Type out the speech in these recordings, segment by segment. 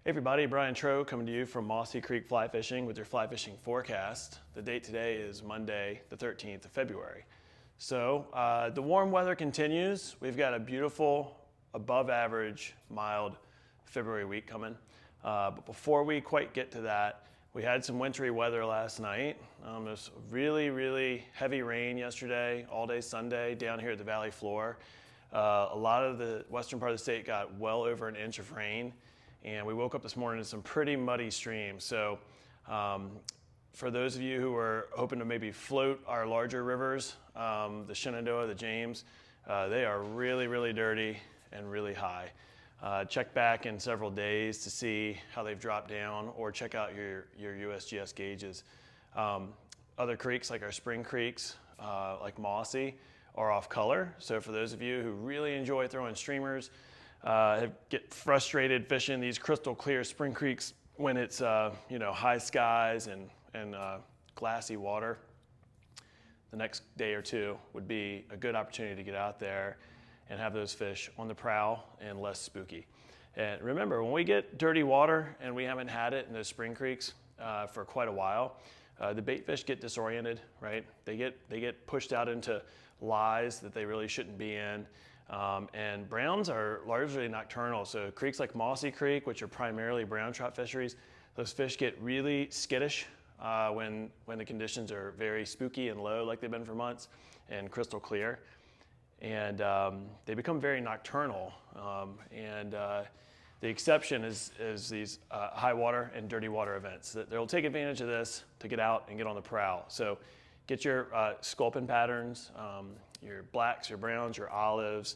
Hey everybody, Brian Tro coming to you from Mossy Creek Fly Fishing with your fly fishing forecast. The date today is Monday, the 13th of February. So the warm weather continues. We've got a beautiful, above average, mild February week coming. But before we quite get to that, we had some wintry weather last night. There's really, really heavy rain yesterday, all day Sunday down here at the valley floor. A lot of the western part of the state got well over an inch of rain. And we woke up this morning in some pretty muddy streams. So for those of you who are hoping to maybe float our larger rivers, the Shenandoah, the James, they are really, really dirty and really high. Check back in several days to see how they've dropped down, or check out your USGS gauges. Other creeks like our spring creeks, like Mossy, are off color. So for those of you who really enjoy throwing streamers, get frustrated fishing these crystal clear spring creeks when it's high skies and glassy water, the next day or two would be a good opportunity to get out there and have those fish on the prowl and less spooky. And remember, when we get dirty water and we haven't had it in those spring creeks for quite a while, the bait fish get disoriented, right? They get pushed out into lies that they really shouldn't be in. And browns are largely nocturnal. So creeks like Mossy Creek, which are primarily brown trout fisheries, those fish get really skittish when the conditions are very spooky and low, like they've been for months, and crystal clear. And they become very nocturnal. The exception is these high water and dirty water events. They'll take advantage of this to get out and get on the prowl. So get your sculpin patterns, your blacks, your browns, your olives,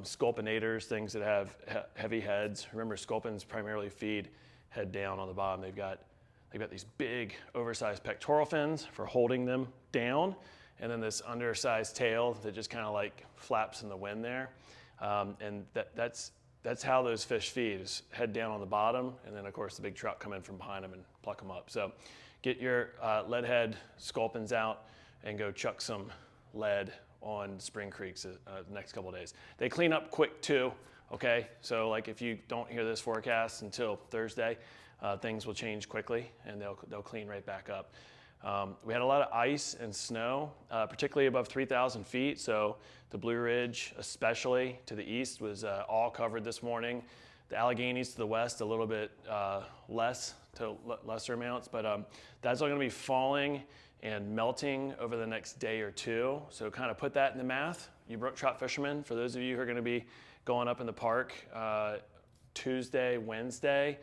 sculpinators, things that have heavy heads. Remember, sculpins primarily feed head down on the bottom. They've got these big, oversized pectoral fins for holding them down, and then this undersized tail that just kind of like flaps in the wind there. And that's how those fish feed, is head down on the bottom, and then of course the big trout come in from behind them and pluck them up. So get your lead head sculpins out and go chuck some lead on spring creeks the next couple of days. They clean up quick too, okay? So like if you don't hear this forecast until Thursday, things will change quickly and they'll clean right back up. We had a lot of ice and snow, particularly above 3,000 feet. So the Blue Ridge, especially to the east, was all covered this morning. The Alleghenies to the west, a little bit lesser amounts, but that's all gonna be falling and melting over the next day or two. So kind of put that in the math. You brook trout fishermen, for those of you who are gonna be going up in the park Tuesday, Wednesday,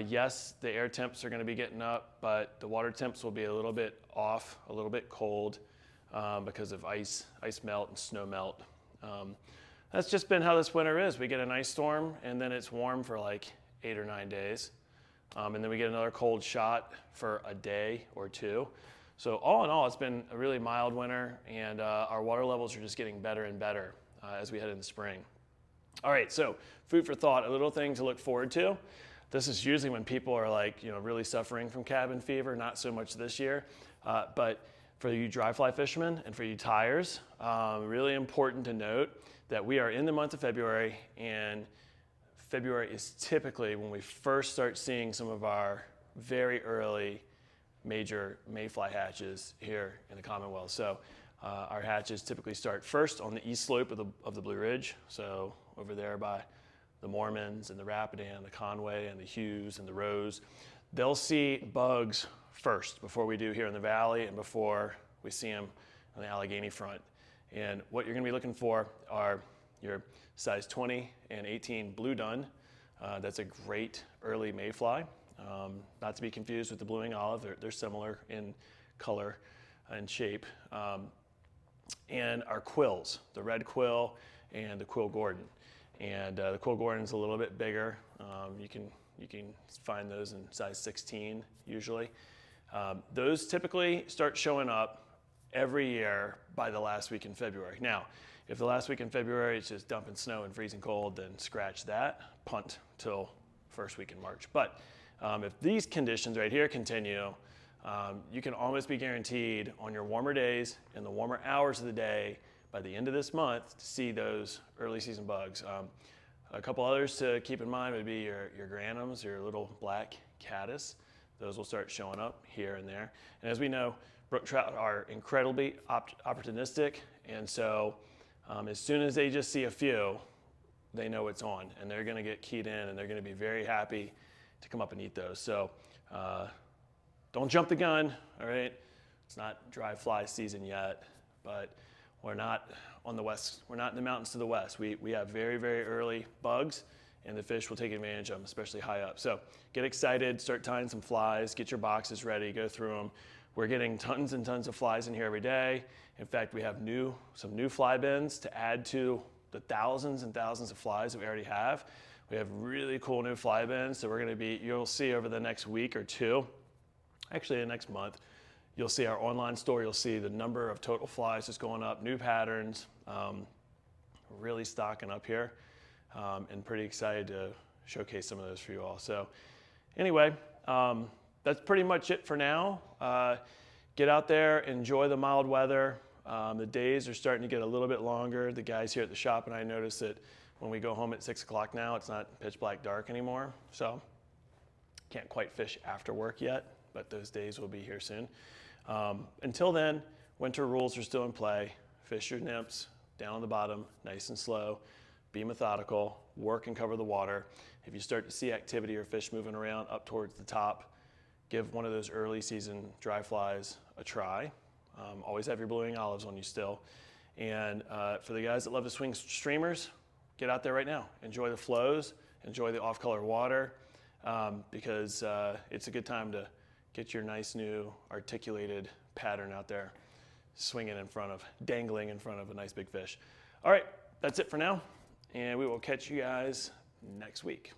yes, the air temps are gonna be getting up, but the water temps will be a little bit off, a little bit cold because of ice melt and snow melt. That's just been how this winter is. We get an ice storm and then it's warm for like 8 or 9 days. And then we get another cold shot for a day or two. So all in all, it's been a really mild winter, and our water levels are just getting better and better as we head into spring. All right, so food for thought, a little thing to look forward to. This is usually when people are like, really suffering from cabin fever, not so much this year. But for you dry fly fishermen and for you tyers, really important to note that we are in the month of February, and February is typically when we first start seeing some of our very early major mayfly hatches here in the Commonwealth. So our hatches typically start first on the east slope of the Blue Ridge. So over there by the Mormons and the Rapidan, the Conway and the Hughes and the Rose. They'll see bugs first before we do here in the valley and before we see them on the Allegheny front. And what you're gonna be looking for are your size 20 and 18 blue dun. That's a great early mayfly. Not to be confused with the blue-wing olive. They're similar in color and shape. And our quills, the red quill and the quill Gordon. And the quill Gordon's a little bit bigger. You can find those in size 16 usually. Those typically start showing up every year by the last week in February. Now, if the last week in February is just dumping snow and freezing cold, then scratch that, punt till first week in March. But if these conditions right here continue, you can almost be guaranteed on your warmer days and the warmer hours of the day by the end of this month to see those early season bugs. A couple others to keep in mind would be your granums, your little black caddis. Those will start showing up here and there. And as we know, brook trout are incredibly opportunistic, and so as soon as they just see a few, they know it's on, and they're going to get keyed in, and they're going to be very happy to come up and eat those. So don't jump the gun, all right? It's not dry fly season yet, but we're not on the west. We're not in the mountains to the west. We have very, very early bugs, and the fish will take advantage of them, especially high up. So get excited, start tying some flies, get your boxes ready, go through them. We're getting tons and tons of flies in here every day. In fact, we have some new fly bins to add to the thousands and thousands of flies that we already have. We have really cool new fly bins, so you'll see over the next week or two, actually the next month, you'll see our online store, you'll see the number of total flies just going up, new patterns, really stocking up here, and pretty excited to showcase some of those for you all. So anyway, that's pretty much it for now. Get out there, enjoy the mild weather. The days are starting to get a little bit longer. The guys here at the shop and I noticed that when we go home at 6 o'clock now, it's not pitch black dark anymore. So can't quite fish after work yet, but those days will be here soon. Until then, winter rules are still in play. Fish your nymphs down on the bottom, nice and slow. Be methodical, work and cover the water. If you start to see activity or fish moving around up towards the top, give one of those early season dry flies a try. Always have your blue wing olives on you still. And for the guys that love to swing streamers, get out there right now. Enjoy the flows, enjoy the off-color water, because it's a good time to get your nice new articulated pattern out there, dangling in front of a nice big fish. All right, that's it for now, and we will catch you guys next week.